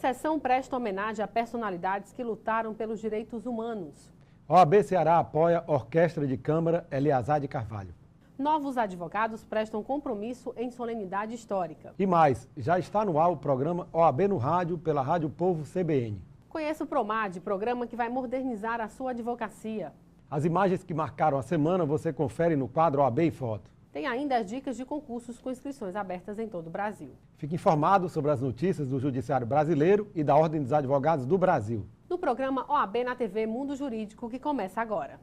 sessão presta homenagem a personalidades que lutaram pelos direitos humanos. OAB Ceará apoia Orquestra de Câmara Eleazar de Carvalho. Novos advogados prestam compromisso em solenidade histórica. E mais, já está no ar o programa OAB no Rádio, pela Rádio Povo CBN. Conheça o PROMAD, programa que vai modernizar a sua advocacia. As imagens que marcaram a semana você confere no quadro OAB em Foto. Tem ainda as dicas de concursos com inscrições abertas em todo o Brasil. Fique informado sobre as notícias do Judiciário Brasileiro e da Ordem dos Advogados do Brasil. No programa OAB na TV Mundo Jurídico, que começa agora.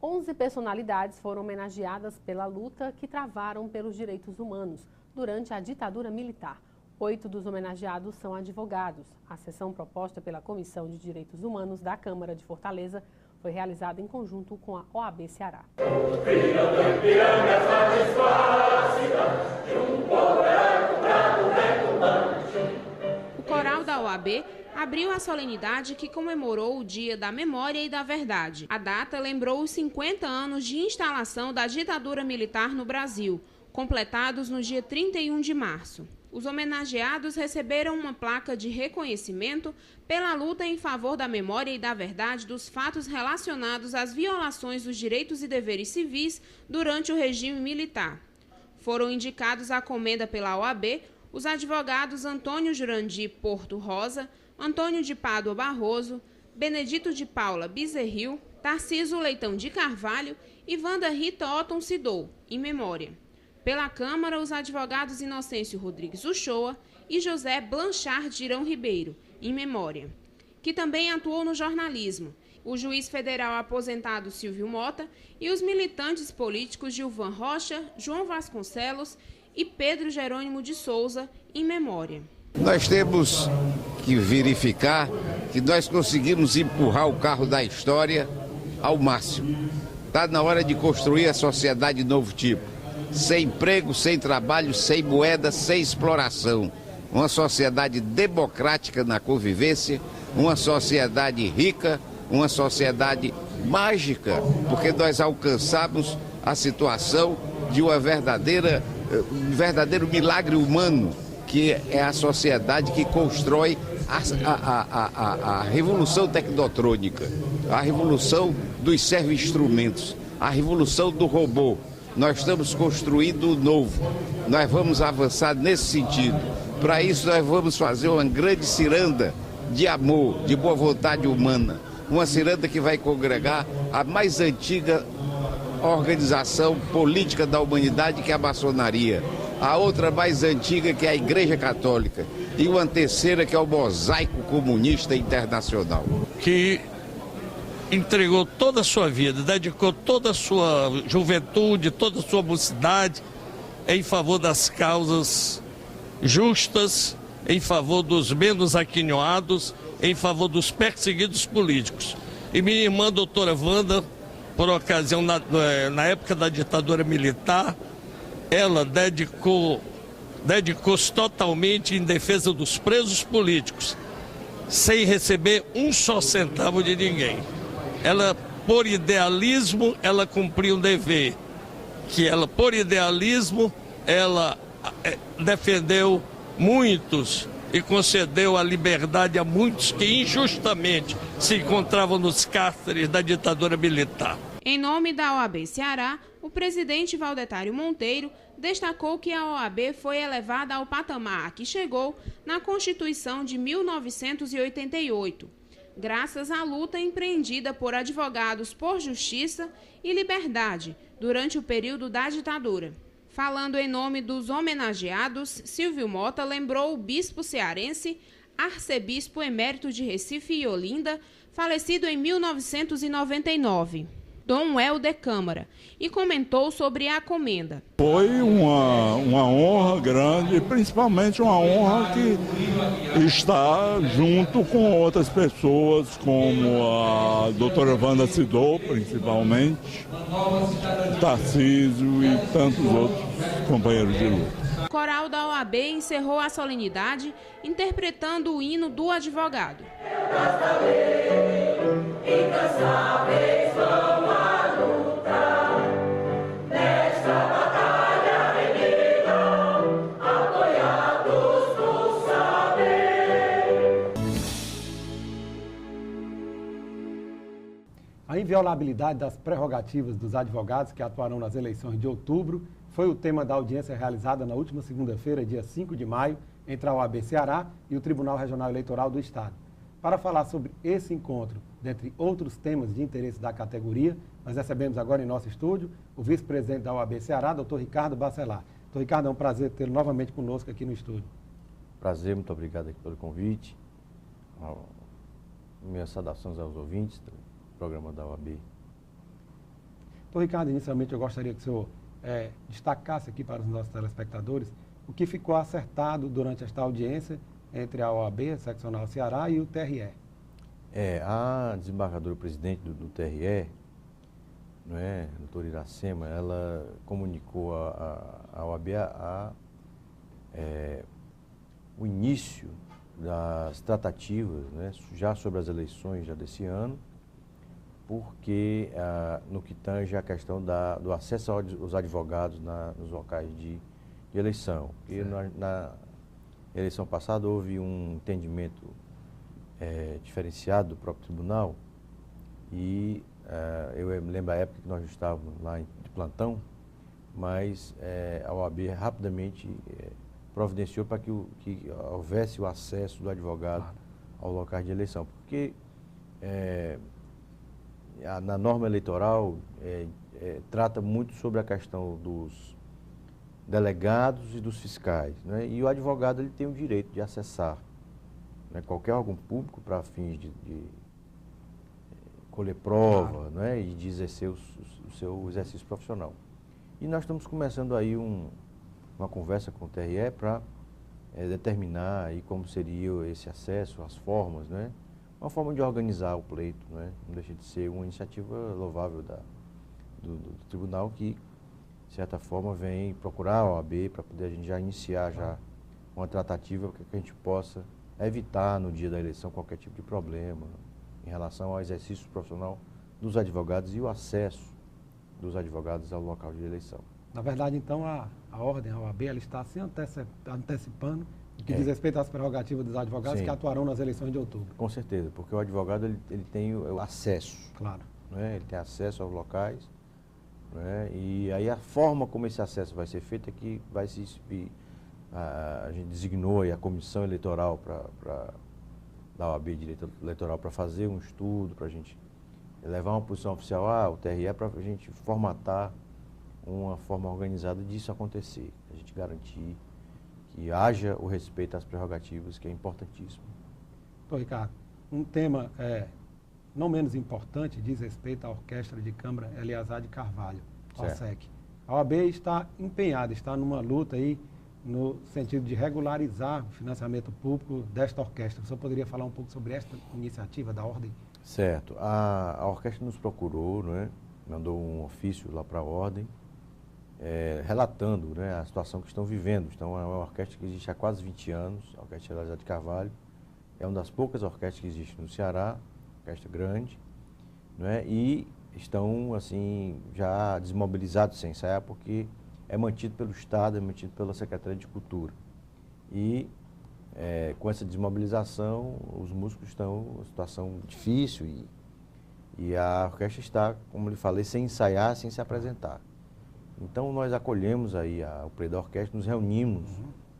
Onze personalidades foram homenageadas pela luta que travaram pelos direitos humanos durante a ditadura militar. 8 dos homenageados são advogados. A sessão proposta pela Comissão de Direitos Humanos da Câmara de Fortaleza foi realizada em conjunto com a OAB Ceará. O coral da OAB abriu a solenidade que comemorou o Dia da Memória e da Verdade. A data lembrou os 50 anos de instalação da ditadura militar no Brasil, completados no dia 31 de março. Os homenageados receberam uma placa de reconhecimento pela luta em favor da memória e da verdade dos fatos relacionados às violações dos direitos e deveres civis durante o regime militar. Foram indicados à comenda pela OAB os advogados Antônio Jurandir Porto Rosa, Antônio de Pádua Barroso, Benedito de Paula Bezerril, Tarciso Leitão de Carvalho e Wanda Rita Otton Sidou, em memória. Pela Câmara, os advogados Inocêncio Rodrigues Uchoa e José Blanchard Girão Ribeiro, em memória, que também atuou no jornalismo, o juiz federal aposentado Silvio Mota e os militantes políticos Gilvan Rocha, João Vasconcelos e Pedro Jerônimo de Souza, em memória. Nós temos que verificar que nós conseguimos empurrar o carro da história ao máximo. Está na hora de construir a sociedade de novo tipo. Sem emprego, sem trabalho, sem moeda, sem exploração. Uma sociedade democrática na convivência, uma sociedade rica, uma sociedade mágica, porque nós alcançamos a situação de um verdadeiro milagre humano, que é a sociedade que constrói a revolução tecnotrônica, a revolução dos servo-instrumentos, a revolução do robô. Nós estamos construindo o novo, nós vamos avançar nesse sentido. Para isso nós vamos fazer uma grande ciranda de amor, de boa vontade humana. Uma ciranda que vai congregar a mais antiga organização política da humanidade, que é a maçonaria. A outra mais antiga, que é a Igreja Católica. E uma terceira, que é o Mosaico Comunista Internacional. Que entregou toda a sua vida, dedicou toda a sua juventude, toda a sua mocidade em favor das causas justas, em favor dos menos aquinhoados, em favor dos perseguidos políticos. E minha irmã, doutora Wanda, por ocasião, na época da ditadura militar, ela dedicou-se totalmente em defesa dos presos políticos, sem receber um só centavo de ninguém. Ela, por idealismo, ela cumpriu um dever, que ela, por idealismo, ela defendeu muitos e concedeu a liberdade a muitos que injustamente se encontravam nos cárceres da ditadura militar. Em nome da OAB Ceará, o presidente Valdetário Monteiro destacou que a OAB foi elevada ao patamar a que chegou na Constituição de 1988. Graças à luta empreendida por advogados por justiça e liberdade durante o período da ditadura. Falando em nome dos homenageados, Silvio Mota lembrou o bispo cearense, arcebispo emérito de Recife e Olinda, falecido em 1999. Dom Helder Câmara, e comentou sobre a comenda. Foi uma honra grande, principalmente uma honra que está junto com outras pessoas, como a doutora Wanda Sidou, principalmente, Tarciso e tantos outros companheiros de luta. O coral da OAB encerrou a solenidade interpretando o hino do advogado. Incansáveis vão à luta, A inviolabilidade das prerrogativas dos advogados que atuarão nas eleições de outubro foi o tema da audiência realizada na última segunda-feira, dia 5 de maio, entre a OAB Ceará e o Tribunal Regional Eleitoral do Estado. Para falar sobre esse encontro, dentre outros temas de interesse da categoria, nós recebemos agora em nosso estúdio o vice-presidente da OAB Ceará, doutor Ricardo Bacelar. Doutor Ricardo, é um prazer tê-lo novamente conosco aqui no estúdio. Prazer, muito obrigado aqui pelo convite. Minhas saudações aos ouvintes do programa da OAB. Doutor Ricardo, inicialmente eu gostaria que o senhor destacasse aqui para os nossos telespectadores o que ficou acertado durante esta audiência entre a OAB, a Seccional Ceará, e o TRE. A desembargadora presidente do TRE, não é, doutora Iracema, ela comunicou à OAB o início das tratativas, né, já sobre as eleições já desse ano, porque no que tange a questão do acesso aos advogados nos locais de eleição. Porque na eleição passada houve um entendimento diferenciado do próprio tribunal e eu me lembro da época que nós estávamos lá de plantão, mas a OAB rapidamente providenciou para que houvesse o acesso do advogado ao local de eleição, porque na norma eleitoral trata muito sobre a questão dos delegados e dos fiscais, né? E o advogado ele tem o direito de acessar, né, qualquer órgão público para fins de colher prova, né, e de exercer o seu exercício profissional. E nós estamos começando aí uma conversa com o TRE para determinar aí como seria esse acesso, as formas, né? Uma forma de organizar o pleito, né? Não deixa de ser uma iniciativa louvável do tribunal que, de certa forma, vem procurar a OAB para poder a gente já iniciar uma tratativa para que a gente possa evitar no dia da eleição qualquer tipo de problema em relação ao exercício profissional dos advogados e o acesso dos advogados ao local de eleição. Na verdade, então, a ordem, a OAB, ela está se antecipando no que diz respeito às prerrogativas dos advogados que atuarão nas eleições de outubro. Com certeza, porque o advogado ele tem o acesso. Claro. Né? Ele tem acesso aos locais, né? E aí a forma como esse acesso vai ser feito é que vai a gente designou aí a comissão eleitoral da OAB Direito Eleitoral para fazer um estudo, para a gente levar uma posição oficial, o TRE, para a gente formatar uma forma organizada disso acontecer, a gente garantir que haja o respeito às prerrogativas, que é importantíssimo. Doutor Ricardo, um tema não menos importante diz respeito à Orquestra de Câmara Eleazar de Carvalho, OSEC. A OAB está empenhada, está numa luta aí no sentido de regularizar o financiamento público desta orquestra. O senhor poderia falar um pouco sobre esta iniciativa da ordem? Certo. A orquestra nos procurou, né? Mandou um ofício lá para a ordem, relatando, né, a situação que estão vivendo. Então, é uma orquestra que existe há quase 20 anos, a Orquestra Eleazar de Carvalho. É uma das poucas orquestras que existe no Ceará, orquestra grande, né? E estão, assim, já desmobilizados sem ensaiar, porque é mantido pelo Estado, é mantido pela Secretaria de Cultura. E com essa desmobilização, os músicos estão em uma situação difícil e a orquestra está, como lhe falei, sem ensaiar, sem se apresentar. Então, nós acolhemos aí o pleito da orquestra, nos reunimos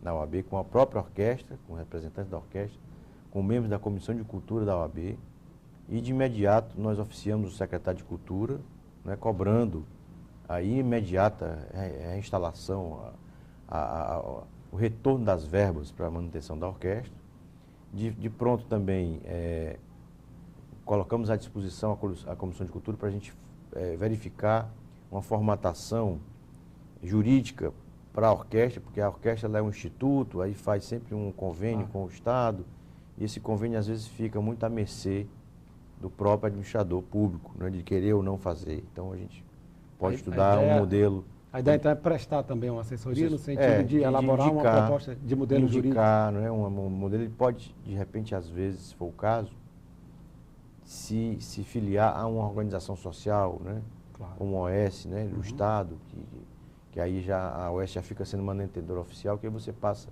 na OAB com a própria orquestra, com representantes da orquestra, com membros da Comissão de Cultura da OAB, e de imediato nós oficiamos o secretário de Cultura, né, cobrando a imediata reinstalação, o retorno das verbas para a manutenção da orquestra. De pronto também colocamos à disposição a Comissão de Cultura para a gente verificar uma formatação jurídica para a orquestra, porque a orquestra ela é um instituto, aí faz sempre um convênio com o Estado, e esse convênio às vezes fica muito à mercê do próprio administrador público, né, de querer ou não fazer. Então a gente pode estudar um modelo. A ideia então é prestar também uma assessoria no sentido de elaborar uma proposta de modelo jurídico. Não é? Um modelo, ele pode, de repente, às vezes, se for o caso, se filiar a uma organização social, né? Claro. Como a OS, né? Do Estado, que aí já a OS já fica sendo mantenedora oficial, que aí você passa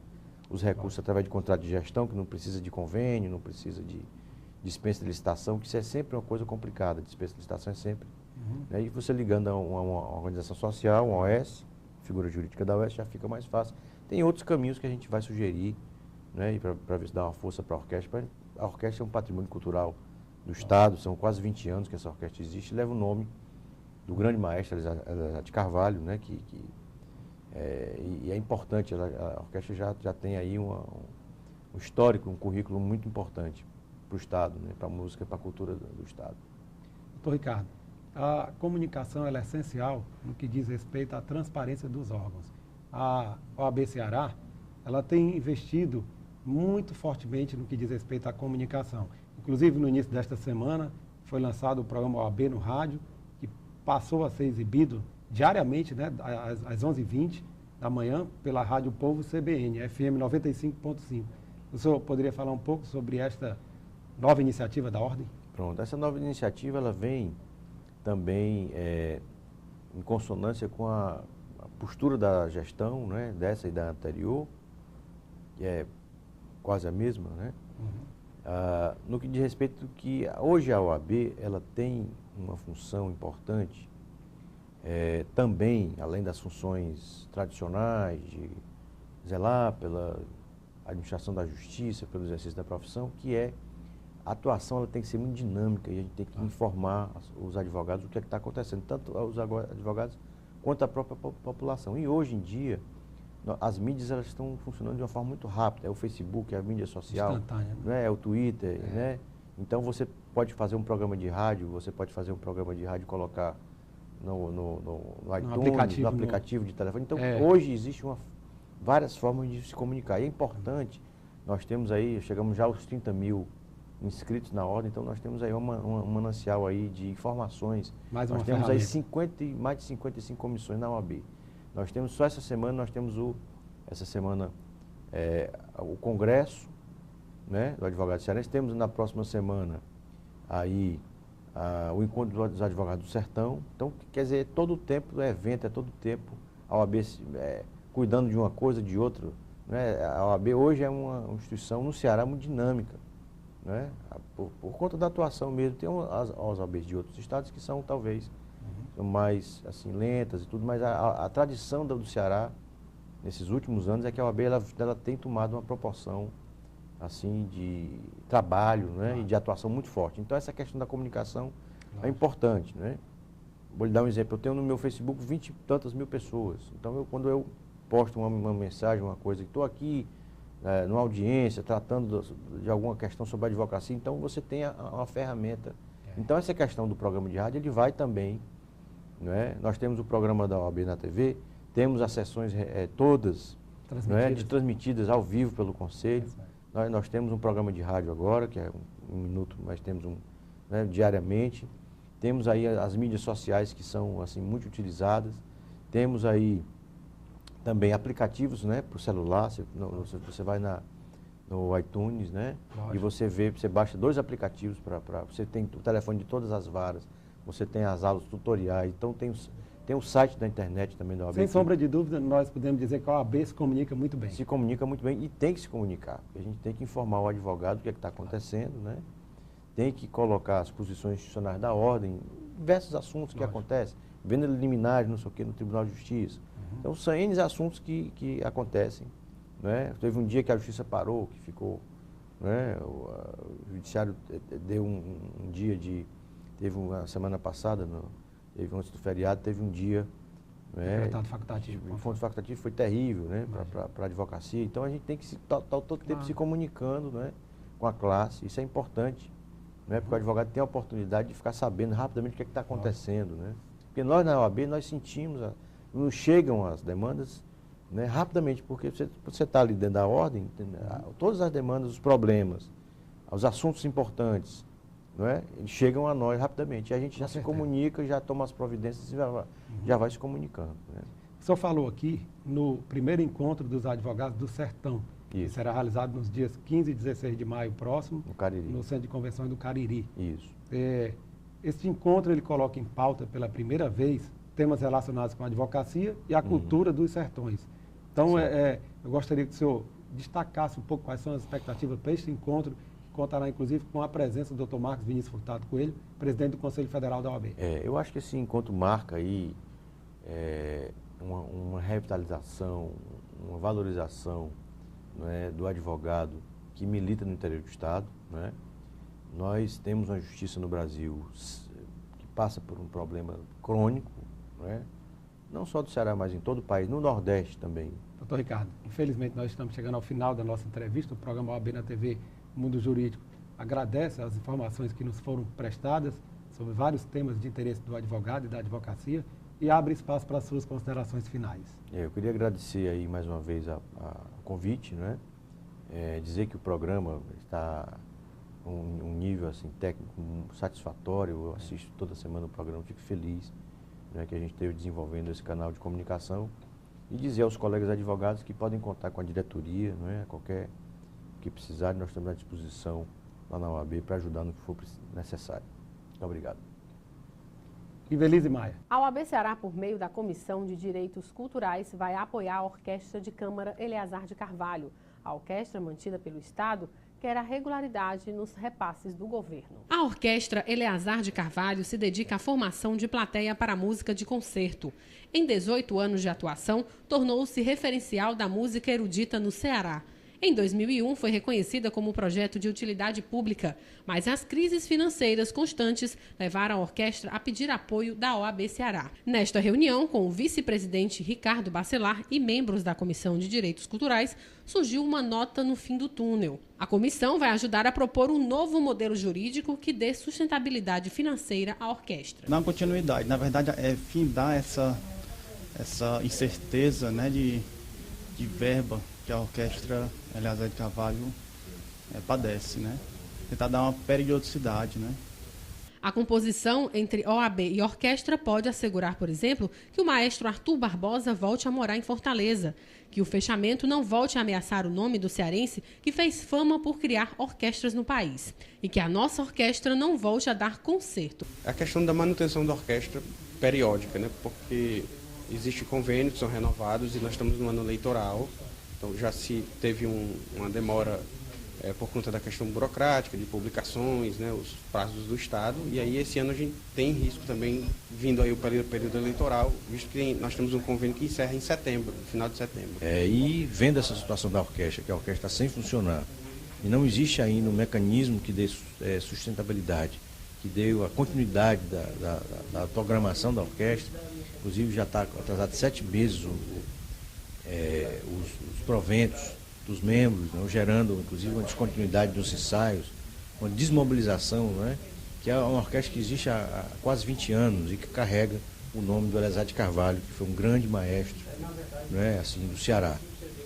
os recursos através de contrato de gestão, que não precisa de convênio, não precisa de dispensa de licitação, que isso é sempre uma coisa complicada, dispensa de licitação é sempre. Né? E você ligando a uma organização social, uma OS, figura jurídica da OS, já fica mais fácil. Tem outros caminhos que a gente vai sugerir, né? Para ver se dá uma força para a orquestra. A orquestra é um patrimônio cultural do Estado, são quase 20 anos que essa orquestra existe, leva o nome do grande maestro Elisa de Carvalho, né? E é importante, a orquestra já tem aí um histórico, um currículo muito importante para o Estado, né? Para a música e para a cultura do Estado. Doutor Ricardo, a comunicação ela é essencial no que diz respeito à transparência dos órgãos. A OAB Ceará ela tem investido muito fortemente no que diz respeito à comunicação. Inclusive, no início desta semana, foi lançado o programa OAB no rádio, que passou a ser exibido diariamente, né, às 11h20 da manhã, pela Rádio Povo CBN, FM 95.5. O senhor poderia falar um pouco sobre esta nova iniciativa da Ordem? Pronto, essa nova iniciativa ela vem também em consonância com a postura da gestão, né, dessa e da anterior, que é quase a mesma, né? No que diz respeito que hoje a OAB ela tem uma função importante, também, além das funções tradicionais de zelar pela administração da justiça, pelo exercício da profissão, que é a atuação ela tem que ser muito dinâmica e a gente tem que informar os advogados o que é que está acontecendo, tanto os advogados quanto a própria população. E hoje em dia, as mídias elas estão funcionando de uma forma muito rápida. É o Facebook, é a mídia social, né? É o Twitter, né? Então você pode fazer um programa de rádio, e colocar no iTunes, no aplicativo de telefone. Então hoje existem várias formas de se comunicar. E é importante, nós temos aí, chegamos já aos 30 mil inscritos na Ordem, então nós temos aí um manancial aí de informações. Nós temos aí mais de 55 comissões na OAB. Nós temos só essa semana, o Congresso, né, do Advogado Cearense. Temos na próxima semana aí o Encontro dos Advogados do Sertão. Então, quer dizer, todo o tempo, o evento é todo o tempo, a OAB cuidando de uma coisa, de outra. Né? A OAB hoje é uma instituição no Ceará muito dinâmica, né? Por conta da atuação mesmo. Tem as OABs de outros estados que são talvez mais assim, lentas e tudo, mas a tradição do Ceará, nesses últimos anos, é que a OAB ela tem tomado uma proporção assim, de trabalho, né, e de atuação muito forte. Então, essa questão da comunicação é importante. Né? Vou lhe dar um exemplo. Eu tenho no meu Facebook 20 e tantas mil pessoas. Então, quando eu posto uma mensagem, uma coisa, que estou aqui numa audiência, tratando de alguma questão sobre a advocacia, então você tem uma ferramenta. Então, essa questão do programa de rádio, ele vai também. Né? Nós temos o programa da OAB na TV, temos as sessões todas transmitidas ao vivo pelo Conselho. Nós temos um programa de rádio agora, que é um minuto, mas temos diariamente. Temos aí as mídias sociais que são assim, muito utilizadas. Temos aí também aplicativos, né, para o celular. Você vai no iTunes, né, e você baixa 2 aplicativos você tem o telefone de todas as varas. Você tem as aulas tutoriais, então tem o site da internet também da OAB. Sem sombra de dúvida, nós podemos dizer que a OAB se comunica muito bem. Se comunica muito bem e tem que se comunicar. A gente tem que informar o advogado o que é que está acontecendo, né? Tem que colocar as posições institucionais da Ordem, diversos assuntos que acontecem, vendo liminares, não sei o quê, no Tribunal de Justiça. Então, são N assuntos que acontecem. Né? Teve um dia que a Justiça parou, que ficou... Né? O Judiciário deu um dia de... Teve uma semana passada, teve antes do feriado, teve um dia... Decretado facultativo. O fundo facultativo foi terrível, né, para a advocacia. Então, a gente tem que estar todo tempo se comunicando, né, com a classe. Isso é importante, né, porque o advogado tem a oportunidade de ficar sabendo rapidamente o que está acontecendo. Né? Porque nós, na OAB, nós sentimos, nos chegam as demandas, né, rapidamente, porque você está ali dentro da Ordem, todas as demandas, os problemas, os assuntos importantes, não é? Eles chegam a nós rapidamente. E a gente já se comunica, já toma as providências e já vai se comunicando. Né? O senhor falou aqui no primeiro encontro dos advogados do Sertão, que será realizado nos dias 15 e 16 de maio próximo, no Centro de Convenções do Cariri. Isso. Este encontro ele coloca em pauta pela primeira vez temas relacionados com a advocacia e a cultura dos sertões. Então, eu gostaria que o senhor destacasse um pouco quais são as expectativas para este encontro, contará, inclusive, com a presença do Dr. Marcos Vinícius Furtado Coelho, presidente do Conselho Federal da OAB. Eu acho que esse encontro marca aí uma revitalização, uma valorização, não é, do advogado que milita no interior do Estado. Não é? Nós temos uma justiça no Brasil que passa por um problema crônico, não é? Não só do Ceará, mas em todo o país, no Nordeste também. Doutor Ricardo, infelizmente nós estamos chegando ao final da nossa entrevista. O programa OAB na TV Mundo Jurídico agradece as informações que nos foram prestadas sobre vários temas de interesse do advogado e da advocacia e abre espaço para as suas considerações finais. Eu queria agradecer aí mais uma vez o convite, né? Dizer que o programa está um nível assim, técnico satisfatório. Eu assisto toda semana o programa, fico feliz, né, que a gente esteja desenvolvendo esse canal de comunicação e dizer aos colegas advogados que podem contar com a diretoria, não é? Qualquer que precisar, nós estamos à disposição lá na OAB para ajudar no que for necessário. Muito obrigado. Ivelise Maia. A OAB Ceará, por meio da Comissão de Direitos Culturais, vai apoiar a Orquestra de Câmara Eleazar de Carvalho. A orquestra, mantida pelo Estado, quer a regularidade nos repasses do governo. A Orquestra Eleazar de Carvalho se dedica à formação de plateia para a música de concerto. Em 18 anos de atuação, tornou-se referencial da música erudita no Ceará. Em 2001, foi reconhecida como um projeto de utilidade pública, mas as crises financeiras constantes levaram a orquestra a pedir apoio da OAB Ceará. Nesta reunião, com o vice-presidente Ricardo Bacelar e membros da Comissão de Direitos Culturais, surgiu uma nota no fim do túnel. A comissão vai ajudar a propor um novo modelo jurídico que dê sustentabilidade financeira à orquestra. Dar continuidade, na verdade, é findar essa incerteza, né, de verba que a Orquestra Eleazar de Carvalho padece, né? Tentar dar uma periodicidade, né? A composição entre OAB e orquestra pode assegurar, por exemplo, que o maestro Arthur Barbosa volte a morar em Fortaleza, que o fechamento não volte a ameaçar o nome do cearense que fez fama por criar orquestras no país e que a nossa orquestra não volte a dar concerto. A questão da manutenção da orquestra periódica, né? Porque existem convênios que são renovados e nós estamos no ano eleitoral. Então já se teve uma demora por conta da questão burocrática, de publicações, né, os prazos do Estado, e aí esse ano a gente tem risco também, vindo aí o período eleitoral, visto que nós temos um convênio que encerra em setembro, no final de setembro. E vendo essa situação da orquestra, que a orquestra está sem funcionar, e não existe ainda um mecanismo que dê sustentabilidade, que dê a continuidade da programação da orquestra, inclusive já está atrasado 7 meses os proventos dos membros, né, gerando inclusive uma descontinuidade dos ensaios, uma desmobilização, né, que é uma orquestra que existe há quase 20 anos e que carrega o nome do Eleazar de Carvalho, que foi um grande maestro, né, assim, do Ceará.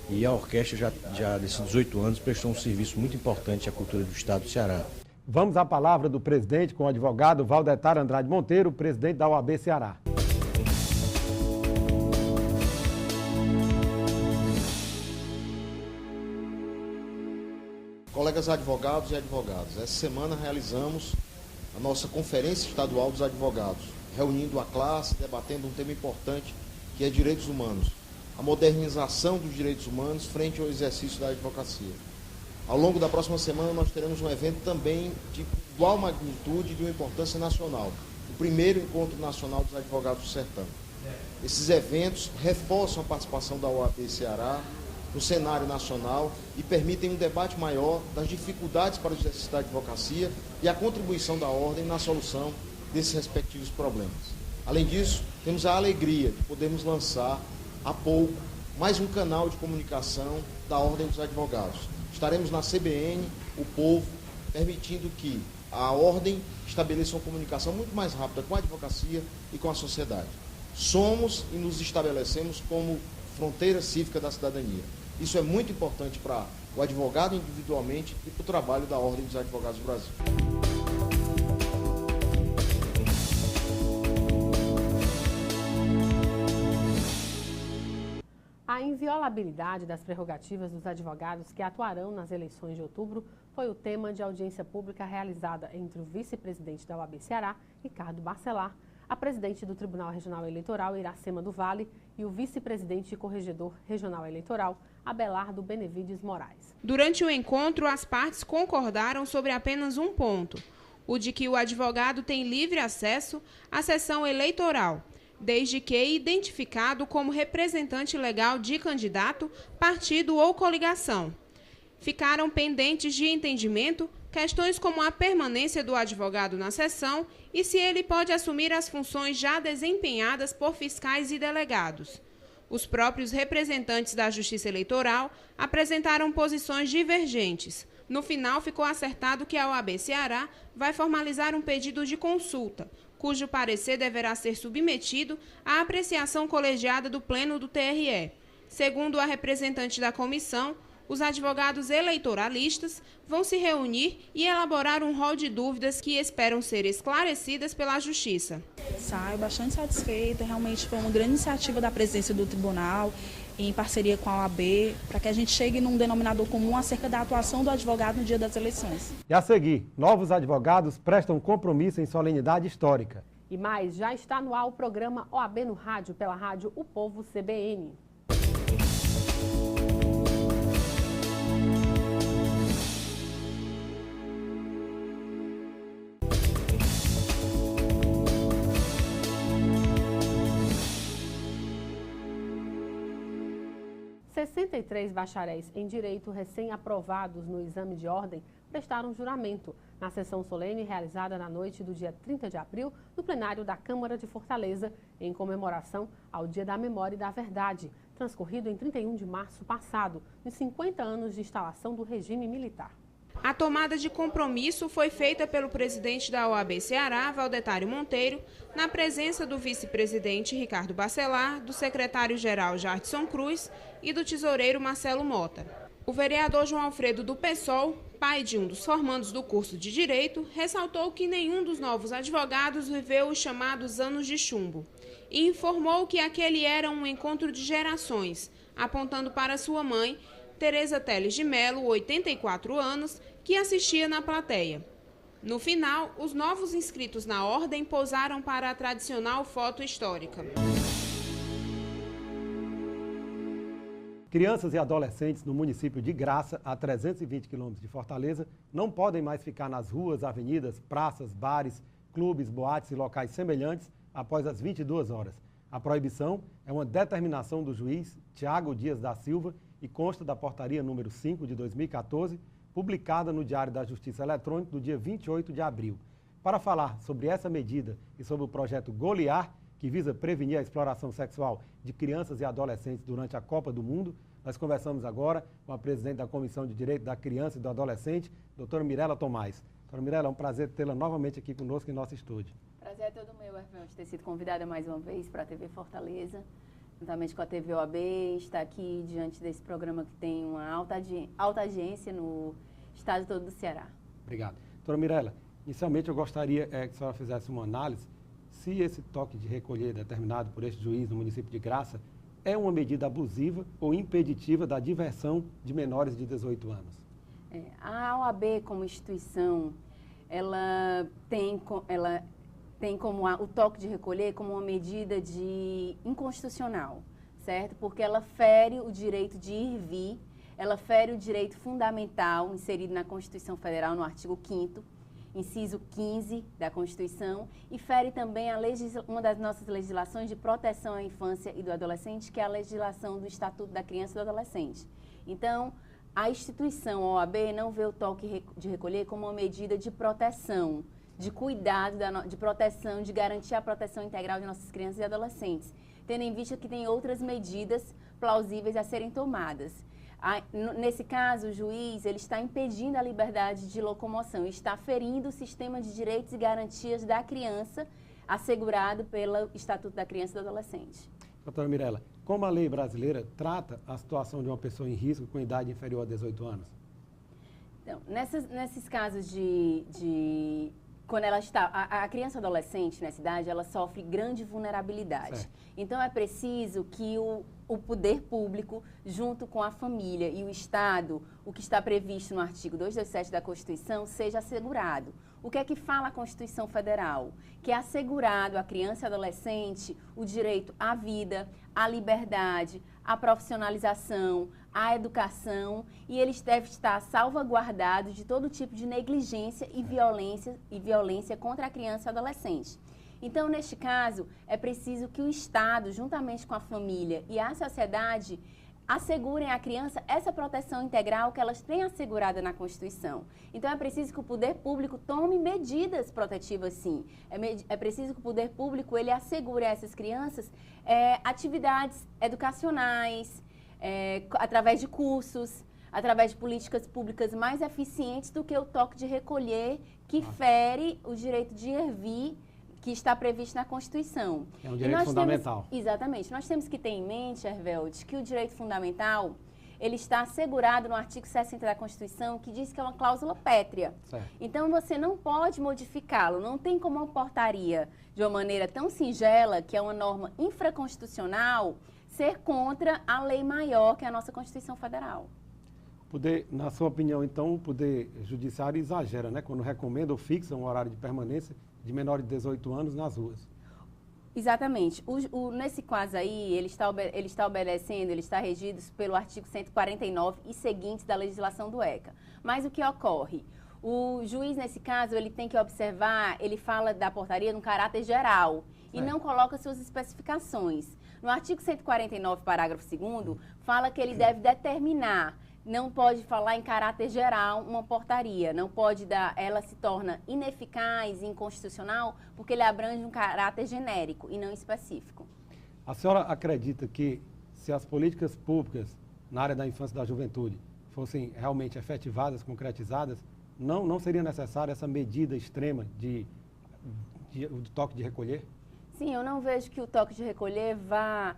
E a orquestra já desses 18 anos prestou um serviço muito importante à cultura do Estado do Ceará. Vamos à palavra do presidente com o advogado Valdetar Andrade Monteiro, presidente da OAB Ceará. Colegas advogados e advogadas, essa semana realizamos a nossa Conferência Estadual dos Advogados, reunindo a classe, debatendo um tema importante que é direitos humanos, a modernização dos direitos humanos frente ao exercício da advocacia. Ao longo da próxima semana nós teremos um evento também de igual magnitude e de uma importância nacional, o primeiro Encontro Nacional dos Advogados do Sertão. Esses eventos reforçam a participação da OAB Ceará no cenário nacional e permitem um debate maior das dificuldades para o exercício da advocacia e a contribuição da ordem na solução desses respectivos problemas. Além disso, temos a alegria de podermos lançar há pouco mais um canal de comunicação da Ordem dos Advogados. Estaremos na CBN, o Povo, permitindo que a Ordem estabeleça uma comunicação muito mais rápida com a advocacia e com a sociedade. Somos e nos estabelecemos como fronteira cívica da cidadania. Isso é muito importante para o advogado individualmente e para o trabalho da Ordem dos Advogados do Brasil. A inviolabilidade das prerrogativas dos advogados que atuarão nas eleições de outubro foi o tema de audiência pública realizada entre o vice-presidente da OAB Ceará, Ricardo Bacelar, a presidente do Tribunal Regional Eleitoral, Iracema do Vale, e o vice-presidente e corregedor regional eleitoral, Abelardo Benevides Moraes. Durante o encontro, as partes concordaram sobre apenas um ponto, o de que o advogado tem livre acesso à sessão eleitoral, desde que identificado como representante legal de candidato, partido ou coligação. Ficaram pendentes de entendimento questões como a permanência do advogado na sessão e se ele pode assumir as funções já desempenhadas por fiscais e delegados. Os próprios representantes da Justiça Eleitoral apresentaram posições divergentes. No final, ficou acertado que a OAB Ceará vai formalizar um pedido de consulta, cujo parecer deverá ser submetido à apreciação colegiada do Pleno do TRE. Segundo a representante da comissão, os advogados eleitoralistas vão se reunir e elaborar um rol de dúvidas que esperam ser esclarecidas pela Justiça. Saio bastante satisfeita, realmente foi uma grande iniciativa da presidência do tribunal, em parceria com a OAB, para que a gente chegue num denominador comum acerca da atuação do advogado no dia das eleições. E a seguir, novos advogados prestam compromisso em solenidade histórica. E mais, já está no ar o programa OAB no Rádio, pela rádio O Povo CBN. Os 63 bacharéis em Direito recém-aprovados no exame de ordem prestaram juramento na sessão solene realizada na noite do dia 30 de abril no plenário da Câmara de Fortaleza, em comemoração ao Dia da Memória e da Verdade, transcorrido em 31 de março passado, nos 50 anos de instalação do regime militar. A tomada de compromisso foi feita pelo presidente da OAB Ceará, Valdetário Monteiro, na presença do vice-presidente Ricardo Bacelar, do secretário-geral Jardson Cruz e do tesoureiro Marcelo Mota. O vereador João Alfredo do PSOL, pai de um dos formandos do curso de Direito, ressaltou que nenhum dos novos advogados viveu os chamados anos de chumbo e informou que aquele era um encontro de gerações, apontando para sua mãe, Tereza Teles de Melo, 84 anos, que assistia na plateia. No final, os novos inscritos na ordem posaram para a tradicional foto histórica. Crianças e adolescentes no município de Graça, a 320 quilômetros de Fortaleza, não podem mais ficar nas ruas, avenidas, praças, bares, clubes, boates e locais semelhantes após as 22 horas. A proibição é uma determinação do juiz Tiago Dias da Silva e consta da portaria número 5 de 2014, publicada no Diário da Justiça Eletrônica do dia 28 de abril. Para falar sobre essa medida e sobre o projeto Goliar, que visa prevenir a exploração sexual de crianças e adolescentes durante a Copa do Mundo, nós conversamos agora com a presidente da Comissão de Direito da Criança e do Adolescente, doutora Mirela Tomás. Doutora Mirela, é um prazer tê-la novamente aqui conosco em nosso estúdio. Prazer é todo meu, Hervel, de ter sido convidada mais uma vez para a TV Fortaleza, juntamente com a TV OAB, está aqui diante desse programa que tem uma alta audiência no estado todo do Ceará. Obrigado. Doutora Mirela, inicialmente eu gostaria que a senhora fizesse uma análise se esse toque de recolher determinado por este juiz no município de Graça é uma medida abusiva ou impeditiva da diversão de menores de 18 anos. A OAB como instituição, ela tem como o toque de recolher como uma medida de inconstitucional, certo? Porque ela fere o direito de ir e vir, ela fere o direito fundamental inserido na Constituição Federal no artigo 5º, inciso 15 da Constituição, e fere também uma das nossas legislações de proteção à infância e do adolescente, que é a legislação do Estatuto da Criança e do Adolescente. Então, a instituição, a OAB, não vê o toque de recolher como uma medida de proteção, de cuidado, de proteção, de garantir a proteção integral de nossas crianças e adolescentes, tendo em vista que tem outras medidas plausíveis a serem tomadas. Nesse caso, o juiz ele está impedindo a liberdade de locomoção, está ferindo o sistema de direitos e garantias da criança assegurado pelo Estatuto da Criança e do Adolescente. Doutora Mirela, como a lei brasileira trata a situação de uma pessoa em risco com idade inferior a 18 anos? Então, nesses casos quando ela está, a criança e adolescente nessa idade, ela sofre grande vulnerabilidade. Certo. Então, é preciso que o poder público, junto com a família e o Estado, o que está previsto no artigo 227 da Constituição, seja assegurado. O que é que fala a Constituição Federal? Que é assegurado à criança e adolescente o direito à vida, à liberdade, à profissionalização, à educação e eles devem estar salvaguardados de todo tipo de negligência e violência contra a criança e adolescente. Então, neste caso, é preciso que o Estado, juntamente com a família e a sociedade, assegurem à criança essa proteção integral que elas têm assegurada na Constituição. Então, é preciso que o poder público tome medidas protetivas, sim. É preciso que o poder público ele assegure a essas crianças atividades educacionais, através de cursos, através de políticas públicas mais eficientes do que o toque de recolher, que fere o direito de ir vir, que está previsto na Constituição. É um direito fundamental. Exatamente. Nós temos que ter em mente, Hervelde, que o direito fundamental ele está assegurado no artigo 60 da Constituição, que diz que é uma cláusula pétrea. Certo. Então, você não pode modificá-lo. Não tem como uma portaria, de uma maneira tão singela, que é uma norma infraconstitucional, ser contra a lei maior, que é a nossa Constituição Federal. Na sua opinião, então, o Poder Judiciário exagera, né? Quando recomenda ou fixa um horário de permanência de menores de 18 anos nas ruas. Exatamente. Nesse caso aí, ele está obedecendo, ele está regido pelo artigo 149 e seguintes da legislação do ECA. Mas o que ocorre? O juiz, nesse caso, ele tem que observar, ele fala da portaria no caráter geral e não coloca suas especificações. No artigo 149, parágrafo 2º, fala que ele deve determinar. Não pode falar em caráter geral uma portaria, não pode ela se torna ineficaz e inconstitucional porque ele abrange um caráter genérico e não específico. A senhora acredita que se as políticas públicas na área da infância e da juventude fossem realmente efetivadas, concretizadas, não seria necessária essa medida extrema de toque de recolher? Sim, eu não vejo que o toque de recolher vá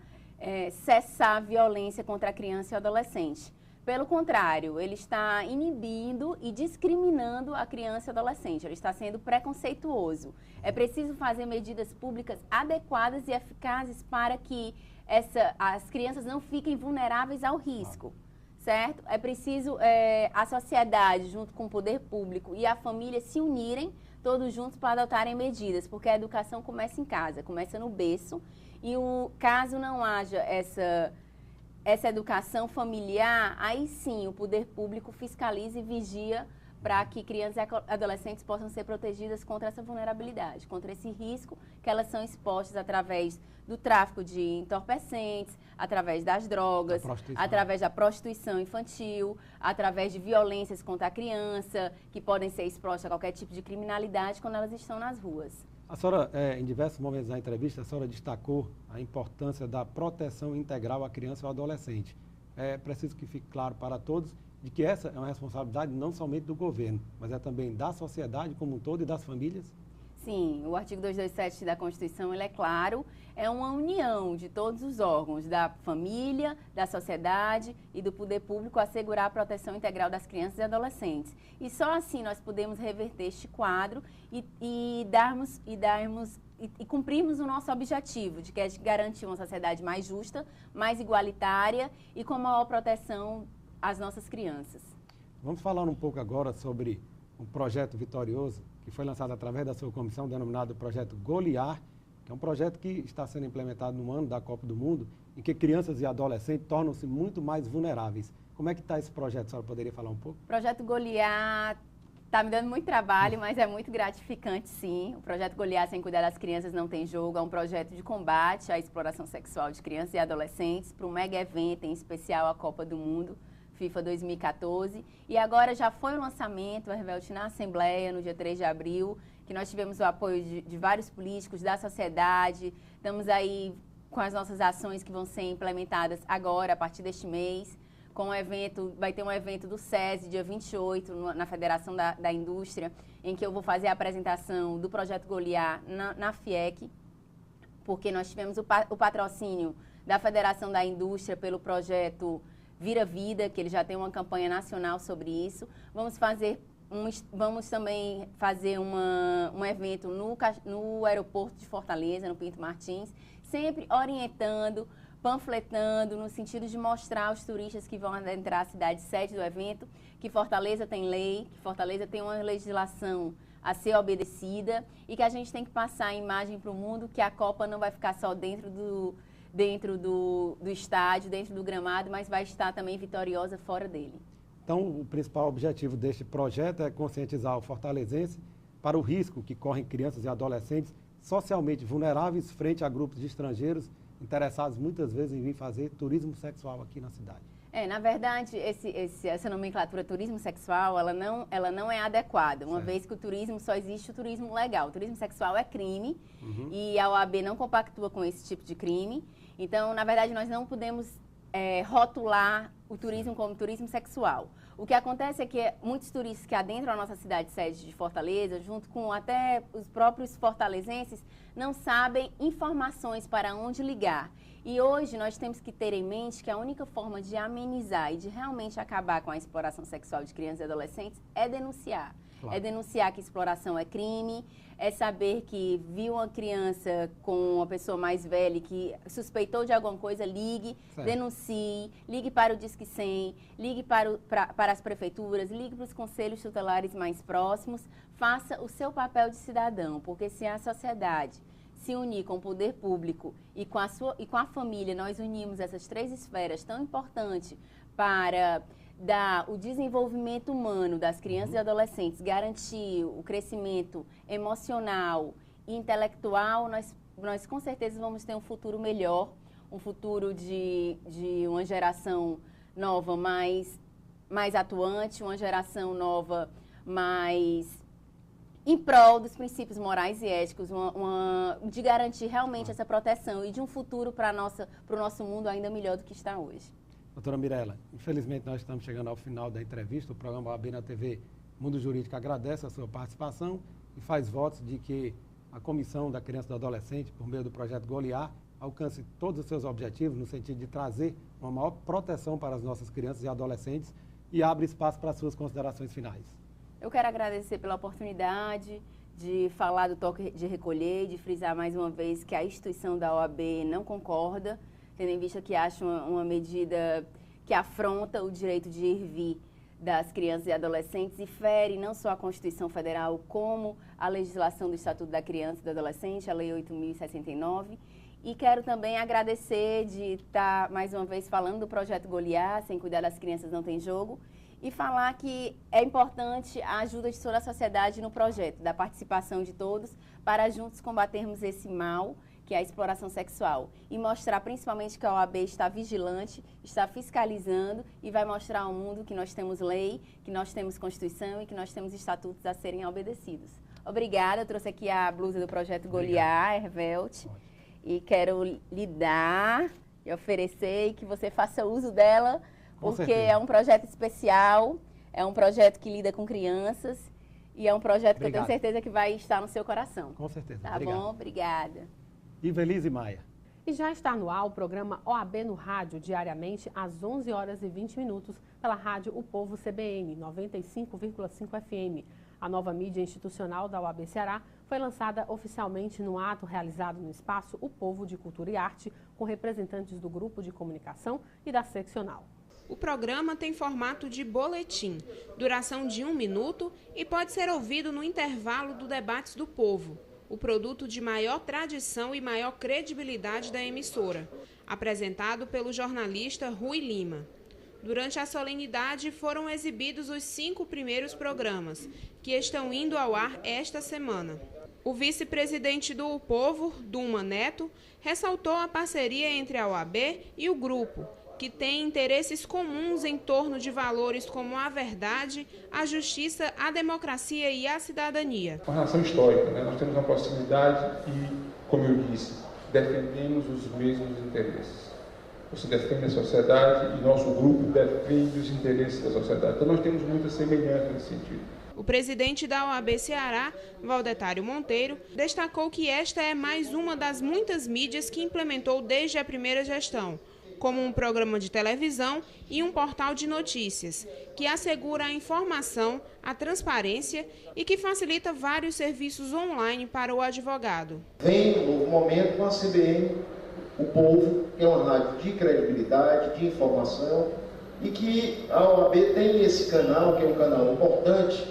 cessar a violência contra a criança e o adolescente. Pelo contrário, ele está inibindo e discriminando a criança e o adolescente. Ele está sendo preconceituoso. É preciso fazer medidas públicas adequadas e eficazes para que as crianças não fiquem vulneráveis ao risco, certo? É preciso a sociedade, junto com o poder público e a família, se unirem todos juntos para adotarem medidas, porque a educação começa em casa, começa no berço. E caso não haja essa educação familiar, aí sim o poder público fiscaliza e vigia para que crianças e adolescentes possam ser protegidas contra essa vulnerabilidade, contra esse risco que elas são expostas através do tráfico de entorpecentes, através das drogas, através da prostituição infantil, através de violências contra a criança, que podem ser expostas a qualquer tipo de criminalidade quando elas estão nas ruas. A senhora, em diversos momentos da entrevista, a senhora destacou a importância da proteção integral à criança e ao adolescente. É preciso que fique claro para todos de que essa é uma responsabilidade não somente do governo, mas é também da sociedade como um todo e das famílias? Sim, o artigo 227 da Constituição, ele é claro, é uma união de todos os órgãos, da família, da sociedade e do poder público, assegurar a proteção integral das crianças e adolescentes. E só assim nós podemos reverter este quadro e cumprirmos o nosso objetivo, que é garantir uma sociedade mais justa, mais igualitária e com maior proteção às nossas crianças. Vamos falar um pouco agora sobre um projeto vitorioso que foi lançado através da sua comissão, denominado Projeto Goliar, que é um projeto que está sendo implementado no ano da Copa do Mundo, em que crianças e adolescentes tornam-se muito mais vulneráveis. Como é que está esse projeto? A senhora poderia falar um pouco? O Projeto Goliar está me dando muito trabalho, mas é muito gratificante, sim. O Projeto Goliar Sem Cuidar das Crianças Não Tem Jogo é um projeto de combate à exploração sexual de crianças e adolescentes para um mega evento, em especial a Copa do Mundo, FIFA 2014, e agora já foi o lançamento, a Hervelde, na Assembleia, no dia 3 de abril, que nós tivemos o apoio de vários políticos, da sociedade, estamos aí com as nossas ações que vão ser implementadas agora, a partir deste mês, com um evento, vai ter um evento do SESI, dia 28, na Federação da Indústria, em que eu vou fazer a apresentação do Projeto Goliar na FIEC, porque nós tivemos o patrocínio da Federação da Indústria pelo projeto Vira Vida, que ele já tem uma campanha nacional sobre isso. Vamos também fazer um evento no aeroporto de Fortaleza, no Pinto Martins, sempre orientando, panfletando, no sentido de mostrar aos turistas que vão adentrar a cidade sede do evento que Fortaleza tem lei, que Fortaleza tem uma legislação a ser obedecida e que a gente tem que passar a imagem para o mundo que a Copa não vai ficar só dentro dentro do estádio, dentro do gramado, mas vai estar também vitoriosa fora dele. Então, o principal objetivo deste projeto é conscientizar o fortalezense para o risco que correm crianças e adolescentes socialmente vulneráveis frente a grupos de estrangeiros interessados muitas vezes em vir fazer turismo sexual aqui na cidade. Na verdade, essa nomenclatura turismo sexual, ela não é adequada, uma vez que o turismo só existe o turismo legal. O turismo sexual é crime e a OAB não compactua com esse tipo de crime. Então, na verdade, nós não podemos rotular o turismo como turismo sexual. O que acontece é que muitos turistas que adentram a nossa cidade sede de Fortaleza, junto com até os próprios fortalezenses, não sabem informações para onde ligar. E hoje nós temos que ter em mente que a única forma de amenizar e de realmente acabar com a exploração sexual de crianças e adolescentes é denunciar. Claro. É denunciar que exploração é crime, é saber que viu uma criança com uma pessoa mais velha que suspeitou de alguma coisa, ligue, denuncie, ligue para o Disque 100, ligue para as prefeituras, ligue para os conselhos tutelares mais próximos, faça o seu papel de cidadão, porque se a sociedade se unir com o poder público e com a família, nós unimos essas 3 esferas tão importantes para dar o desenvolvimento humano das crianças e adolescentes, garantir o crescimento emocional e intelectual, nós com certeza vamos ter um futuro melhor, um futuro de uma geração nova mais atuante, uma geração nova mais em prol dos princípios morais e éticos, de garantir realmente essa proteção e de um futuro para o nosso mundo ainda melhor do que está hoje. Doutora Mirella, infelizmente nós estamos chegando ao final da entrevista. O programa OAB na TV Mundo Jurídico agradece a sua participação e faz votos de que a Comissão da Criança e do Adolescente, por meio do projeto Goliar, alcance todos os seus objetivos no sentido de trazer uma maior proteção para as nossas crianças e adolescentes e abre espaço para as suas considerações finais. Eu quero agradecer pela oportunidade de falar do toque de recolher, de frisar mais uma vez que a instituição da OAB não concorda, tendo em vista que acha uma medida que afronta o direito de ir e vir das crianças e adolescentes e fere não só a Constituição Federal, como a legislação do Estatuto da Criança e do Adolescente, a Lei 8.069. E quero também agradecer de estar mais uma vez falando do projeto Goliar, Sem Cuidar das Crianças Não Tem Jogo, e falar que é importante a ajuda de toda a sociedade no projeto, da participação de todos, para juntos combatermos esse mal, que é a exploração sexual, e mostrar principalmente que a OAB está vigilante, está fiscalizando e vai mostrar ao mundo que nós temos lei, que nós temos Constituição e que nós temos estatutos a serem obedecidos. Obrigada, eu trouxe aqui a blusa do projeto Goliar, Ervelt, e quero lhe dar e oferecer e que você faça uso dela, porque é um projeto especial, é um projeto que lida com crianças e é um projeto que eu tenho certeza que vai estar no seu coração. Com certeza. Tá bom? Obrigada. Ivelise Maia. E já está no ar o programa OAB no Rádio, diariamente às 11h20 pela rádio O Povo CBN, 95,5 FM. A nova mídia institucional da OAB Ceará foi lançada oficialmente no ato realizado no espaço O Povo de Cultura e Arte, com representantes do Grupo de Comunicação e da Seccional. O programa tem formato de boletim, duração de 1 minuto e pode ser ouvido no intervalo do Debates do Povo, o produto de maior tradição e maior credibilidade da emissora, apresentado pelo jornalista Rui Lima. Durante a solenidade foram exibidos os 5 primeiros programas, que estão indo ao ar esta semana. O vice-presidente do Povo, Duma Neto, ressaltou a parceria entre a OAB e o grupo, que tem interesses comuns em torno de valores como a verdade, a justiça, a democracia e a cidadania. Uma relação histórica, né? Nós temos uma proximidade e, como eu disse, defendemos os mesmos interesses. Você defende a sociedade e nosso grupo defende os interesses da sociedade. Então nós temos muita semelhança nesse sentido. O presidente da OAB Ceará, Valdetário Monteiro, destacou que esta é mais uma das muitas mídias que implementou desde a primeira gestão, como um programa de televisão e um portal de notícias, que assegura a informação, a transparência e que facilita vários serviços online para o advogado. Vem um novo momento com a CBN, o Povo, que é uma rádio de credibilidade, de informação, e que a OAB tem esse canal, que é um canal importante,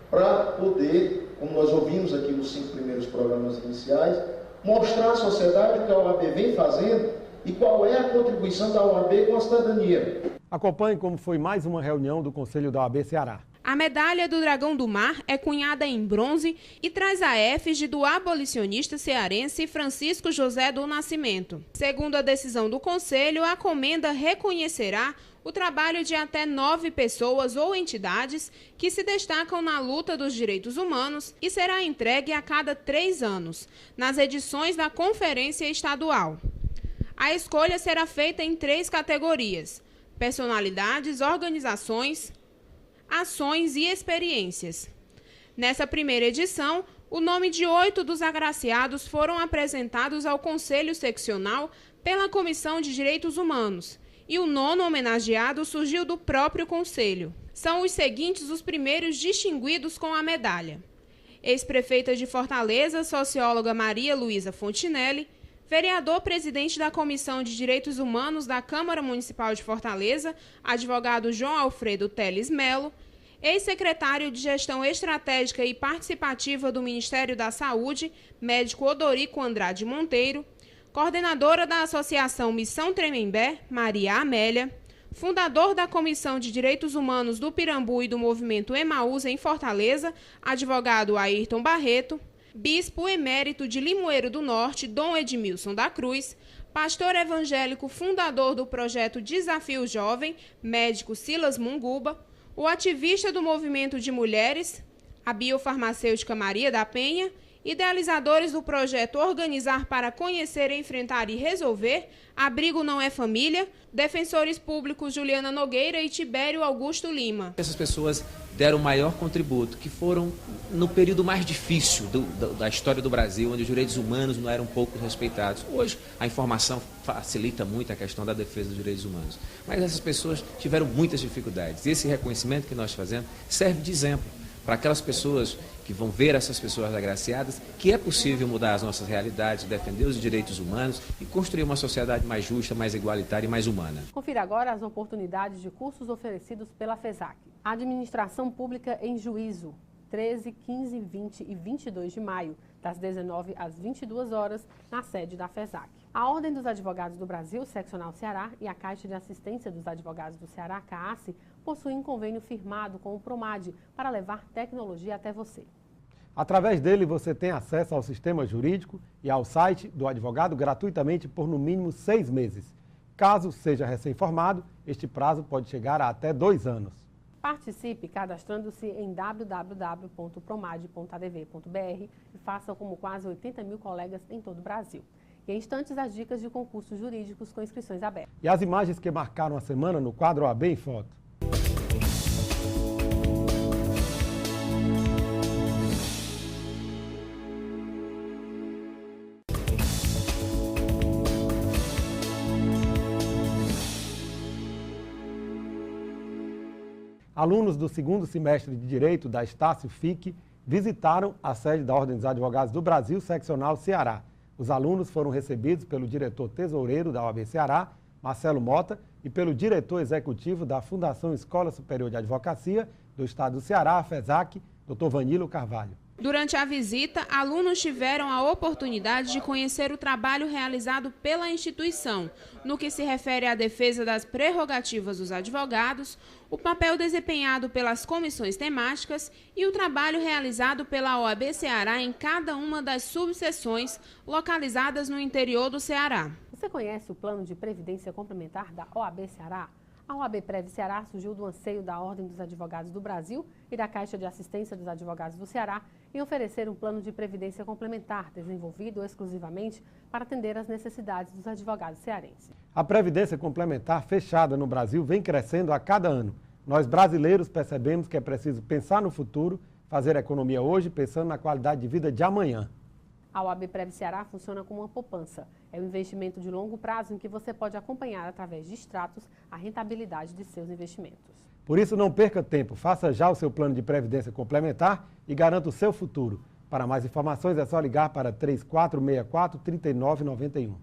para poder, como nós ouvimos aqui nos 5 primeiros programas iniciais, mostrar à sociedade o que a OAB vem fazendo e qual é a contribuição da OAB com a cidadania. Acompanhe como foi mais uma reunião do Conselho da OAB Ceará. A medalha do Dragão do Mar é cunhada em bronze e traz a efígie do abolicionista cearense Francisco José do Nascimento. Segundo a decisão do Conselho, a comenda reconhecerá o trabalho de até 9 pessoas ou entidades que se destacam na luta dos direitos humanos e será entregue a cada 3 anos, nas edições da Conferência Estadual. A escolha será feita em 3 categorias: personalidades, organizações, ações e experiências. Nessa primeira edição, o nome de 8 dos agraciados foram apresentados ao Conselho Seccional pela Comissão de Direitos Humanos, e o 9º homenageado surgiu do próprio Conselho. São os seguintes os primeiros distinguidos com a medalha: ex-prefeita de Fortaleza, socióloga Maria Luísa Fontinelli, vereador presidente da Comissão de Direitos Humanos da Câmara Municipal de Fortaleza, advogado João Alfredo Teles Melo, ex-secretário de Gestão Estratégica e Participativa do Ministério da Saúde, médico Odorico Andrade Monteiro, coordenadora da Associação Missão Tremembé, Maria Amélia, fundador da Comissão de Direitos Humanos do Pirambu e do Movimento Emaús em Fortaleza, advogado Ayrton Barreto, bispo emérito de Limoeiro do Norte, Dom Edmilson da Cruz, pastor evangélico fundador do projeto Desafio Jovem, médico Silas Munguba, o ativista do movimento de mulheres, a biofarmacêutica Maria da Penha, idealizadores do projeto Organizar para Conhecer, Enfrentar e Resolver, Abrigo Não é Família, defensores públicos Juliana Nogueira e Tibério Augusto Lima. Essas pessoas deram o maior contributo, que foram no período mais difícil da história do Brasil, onde os direitos humanos não eram pouco respeitados. Hoje, a informação facilita muito a questão da defesa dos direitos humanos. Mas essas pessoas tiveram muitas dificuldades. E esse reconhecimento que nós fazemos serve de exemplo para aquelas pessoas que vão ver essas pessoas agraciadas, que é possível mudar as nossas realidades, defender os direitos humanos e construir uma sociedade mais justa, mais igualitária e mais humana. Confira agora as oportunidades de cursos oferecidos pela FESAC. Administração Pública em Juízo, 13, 15, 20 e 22 de maio, das 19 às 22 horas, na sede da FESAC. A Ordem dos Advogados do Brasil, Seccional Ceará, e a Caixa de Assistência dos Advogados do Ceará, CAASSE, possuem um convênio firmado com o PROMAD para levar tecnologia até você. Através dele, você tem acesso ao sistema jurídico e ao site do advogado gratuitamente por no mínimo 6 meses. Caso seja recém-formado, este prazo pode chegar a até 2 anos. Participe cadastrando-se em www.promad.adv.br e faça como quase 80 mil colegas em todo o Brasil. E em instantes, as dicas de concursos jurídicos com inscrições abertas. E as imagens que marcaram a semana no quadro OAB em Foto. Alunos do 2º semestre de Direito da Estácio FIC visitaram a sede da Ordem dos Advogados do Brasil, Seccional Ceará. Os alunos foram recebidos pelo diretor tesoureiro da OAB Ceará, Marcelo Mota, e pelo diretor executivo da Fundação Escola Superior de Advocacia do Estado do Ceará, a FESAC, Dr. Vanilo Carvalho. Durante a visita, alunos tiveram a oportunidade de conhecer o trabalho realizado pela instituição, no que se refere à defesa das prerrogativas dos advogados, o papel desempenhado pelas comissões temáticas e o trabalho realizado pela OAB Ceará em cada uma das subseções localizadas no interior do Ceará. Você conhece o plano de previdência complementar da OAB Ceará? A OAB Prev Ceará surgiu do anseio da Ordem dos Advogados do Brasil e da Caixa de Assistência dos Advogados do Ceará em oferecer um plano de previdência complementar desenvolvido exclusivamente para atender às necessidades dos advogados cearenses. A previdência complementar fechada no Brasil vem crescendo a cada ano. Nós brasileiros percebemos que é preciso pensar no futuro, fazer economia hoje, pensando na qualidade de vida de amanhã. A OAB Prev Ceará funciona como uma poupança. É um investimento de longo prazo em que você pode acompanhar, através de extratos, a rentabilidade de seus investimentos. Por isso, não perca tempo. Faça já o seu plano de previdência complementar e garanta o seu futuro. Para mais informações, é só ligar para 3464-3991.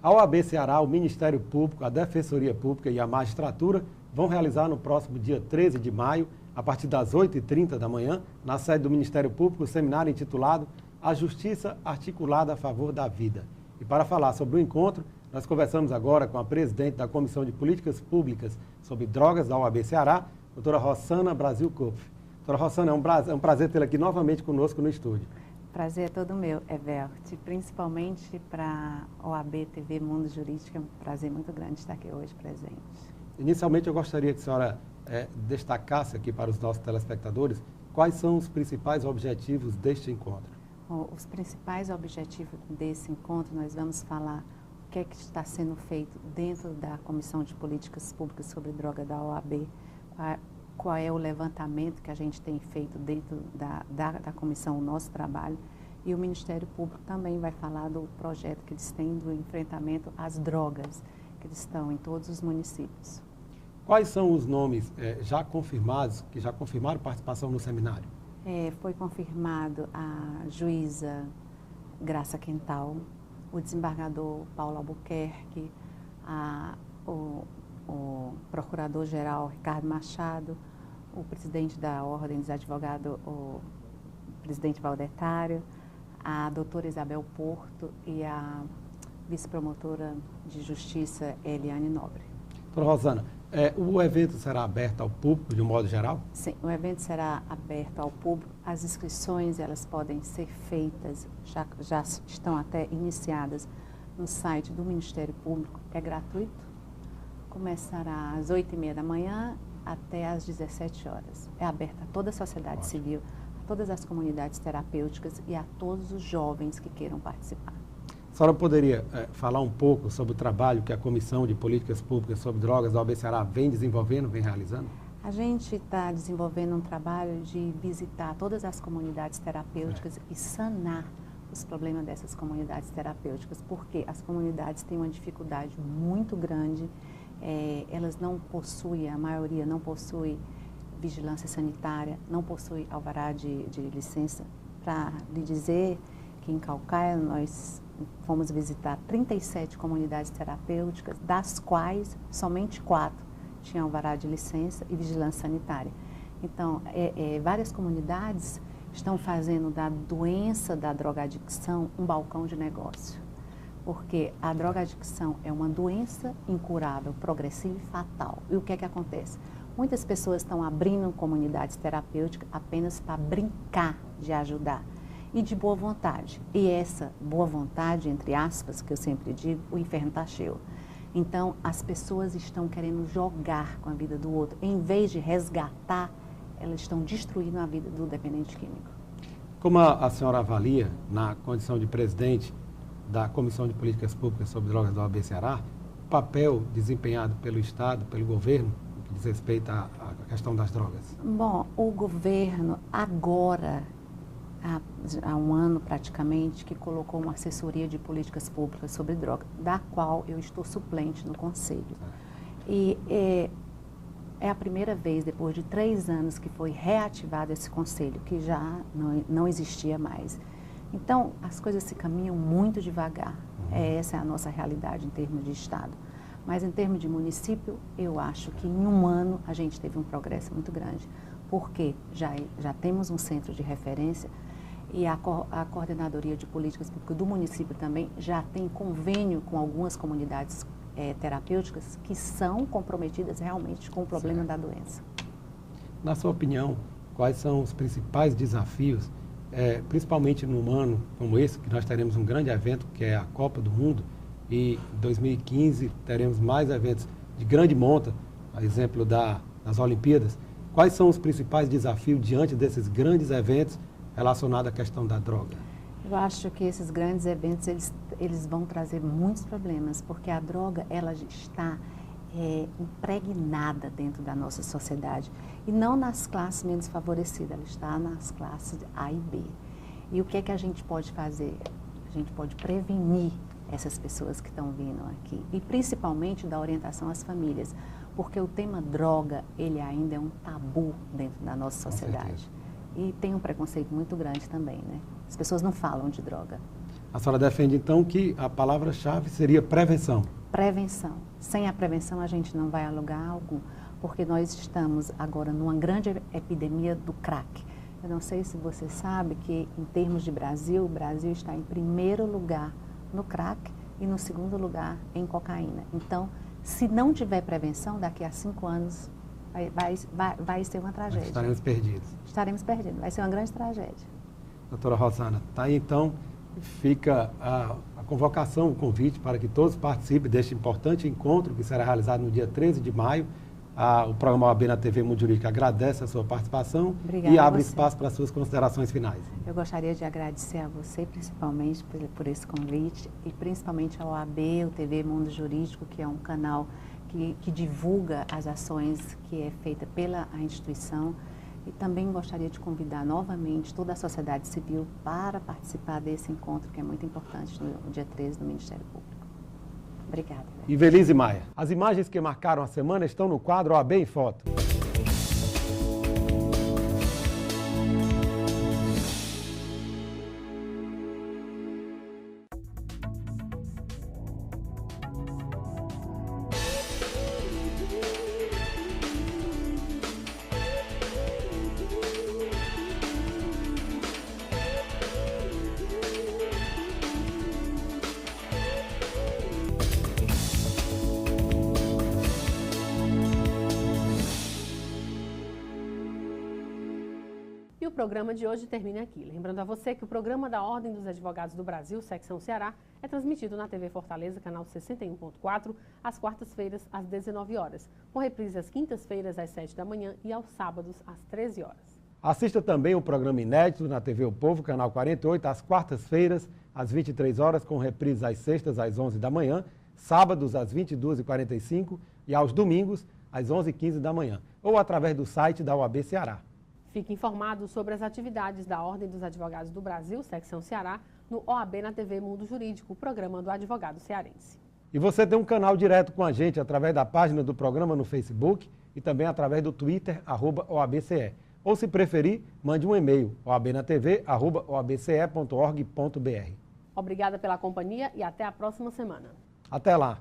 A OAB Ceará, o Ministério Público, a Defensoria Pública e a Magistratura vão realizar no próximo dia 13 de maio, a partir das 8h30 da manhã, na sede do Ministério Público, o seminário intitulado a Justiça Articulada a Favor da Vida. E para falar sobre o encontro, nós conversamos agora com a presidente da Comissão de Políticas Públicas sobre Drogas da OAB Ceará, doutora Rossana Brasil Kopf. Doutora Rossana, é um prazer tê-la aqui novamente conosco no estúdio. Prazer é todo meu, Evert, principalmente para a OAB TV Mundo Jurídico, é um prazer muito grande estar aqui hoje presente. Inicialmente, eu gostaria que a senhora destacasse aqui para os nossos telespectadores quais são os principais objetivos deste encontro. Os principais objetivos desse encontro, nós vamos falar o que é que está sendo feito dentro da Comissão de Políticas Públicas sobre Droga da OAB, qual é o levantamento que a gente tem feito dentro da comissão, o nosso trabalho, e o Ministério Público também vai falar do projeto que eles têm do enfrentamento às drogas, que eles estão em todos os municípios. Quais são os nomes já confirmados, que já confirmaram participação no seminário? Foi confirmado a juíza Graça Quental, o desembargador Paulo Albuquerque, o procurador-geral Ricardo Machado, o presidente da Ordem dos Advogados, o presidente Valdetário, a doutora Isabel Porto e a vice-promotora de Justiça Eliane Nobre. Doutora Rosana, o evento será aberto ao público de um modo geral? Sim, o evento será aberto ao público. As inscrições elas podem ser feitas, já estão até iniciadas no site do Ministério Público, é gratuito. Começará às 8h30 da manhã até às 17 horas. É aberta a toda a sociedade civil, a todas as comunidades terapêuticas e a todos os jovens que queiram participar. A senhora poderia falar um pouco sobre o trabalho que a Comissão de Políticas Públicas sobre Drogas da OAB Ceará vem desenvolvendo, vem realizando? A gente está desenvolvendo um trabalho de visitar todas as comunidades terapêuticas e sanar os problemas dessas comunidades terapêuticas, porque as comunidades têm uma dificuldade muito grande. Elas não possuem, a maioria não possui vigilância sanitária, não possui alvará de licença. Para lhe dizer que em Caucaia nós fomos visitar 37 comunidades terapêuticas, das quais somente 4 tinham alvará de licença e vigilância sanitária. Então, várias comunidades estão fazendo da doença da drogadicção um balcão de negócio. Porque a drogadicção é uma doença incurável, progressiva e fatal. E o que é que acontece? Muitas pessoas estão abrindo comunidades terapêuticas apenas para brincar de ajudar e de boa vontade. E essa boa vontade, entre aspas, que eu sempre digo, o inferno está cheio. Então, as pessoas estão querendo jogar com a vida do outro. Em vez de resgatar, elas estão destruindo a vida do dependente químico. Como a senhora avalia, na condição de presidente da Comissão de Políticas Públicas sobre Drogas da OAB Ceará, o papel desempenhado pelo Estado, pelo governo, no que diz respeito à questão das drogas? Bom, o governo agora, há um ano praticamente, que colocou uma assessoria de políticas públicas sobre drogas, da qual eu estou suplente no Conselho. E é a primeira vez, depois de 3 anos, que foi reativado esse Conselho, que já não existia mais. Então, as coisas se caminham muito devagar. Essa é a nossa realidade em termos de Estado. Mas em termos de município, eu acho que em um ano a gente teve um progresso muito grande, porque já temos um centro de referência e a Coordenadoria de Políticas Públicas do município também já tem convênio com algumas comunidades terapêuticas que são comprometidas realmente com o problema da doença. Na sua opinião, quais são os principais desafios, principalmente num ano como esse, que nós teremos um grande evento, que é a Copa do Mundo, e em 2015 teremos mais eventos de grande monta, a exemplo das Olimpíadas. Quais são os principais desafios diante desses grandes eventos relacionados à questão da droga? Eu acho que esses grandes eventos, eles vão trazer muitos problemas, porque a droga, ela está impregnada dentro da nossa sociedade. E não nas classes menos favorecidas, ela está nas classes A e B. E o que é que a gente pode fazer? A gente pode prevenir essas pessoas que estão vindo aqui. E principalmente dar orientação às famílias, porque o tema droga, ele ainda é um tabu dentro da nossa sociedade. E tem um preconceito muito grande também, né? As pessoas não falam de droga. A senhora defende, então, que a palavra-chave seria prevenção. Prevenção. Sem a prevenção, a gente não vai a lugar algum, porque nós estamos agora numa grande epidemia do crack. Eu não sei se você sabe que, em termos de Brasil, o Brasil está em primeiro lugar no crack e no segundo lugar em cocaína. Então, se não tiver prevenção, daqui a 5 anos vai ser uma tragédia. Estaremos perdidos. Estaremos perdidos. Vai ser uma grande tragédia. Doutora Rosana, tá aí então, fica a convocação, o convite para que todos participem deste importante encontro que será realizado no dia 13 de maio. O programa OAB na TV Mundo Jurídico agradece a sua participação. Obrigada e abre espaço para as suas considerações finais. Eu gostaria de agradecer a você, principalmente, por esse convite, e principalmente ao OAB, o TV Mundo Jurídico, que é um canal que divulga as ações que é feita pela instituição. E também gostaria de convidar novamente toda a sociedade civil para participar desse encontro, que é muito importante, no dia 13 do Ministério Público. Obrigada. Ivelise Maia, as imagens que marcaram a semana estão no quadro OAB em Foto. E o programa de hoje termina aqui. Lembrando a você que o programa da Ordem dos Advogados do Brasil, Secção Ceará, é transmitido na TV Fortaleza, canal 61.4, às quartas-feiras, às 19 horas, com reprise às quintas-feiras, às 7 da manhã e aos sábados, às 13 horas. Assista também o programa inédito na TV O Povo, canal 48, às quartas-feiras, às 23 horas, com reprise às sextas, às 11 da manhã, sábados, às 22h45 e aos domingos, às 11h15 da manhã, ou através do site da OAB Ceará. Fique informado sobre as atividades da Ordem dos Advogados do Brasil, Secção Ceará, no OAB na TV Mundo Jurídico, o programa do advogado cearense. E você tem um canal direto com a gente através da página do programa no Facebook e também através do Twitter, @OABCE. Ou, se preferir, mande um e-mail, oabnatv@oabce.org.br. Obrigada pela companhia e até a próxima semana. Até lá!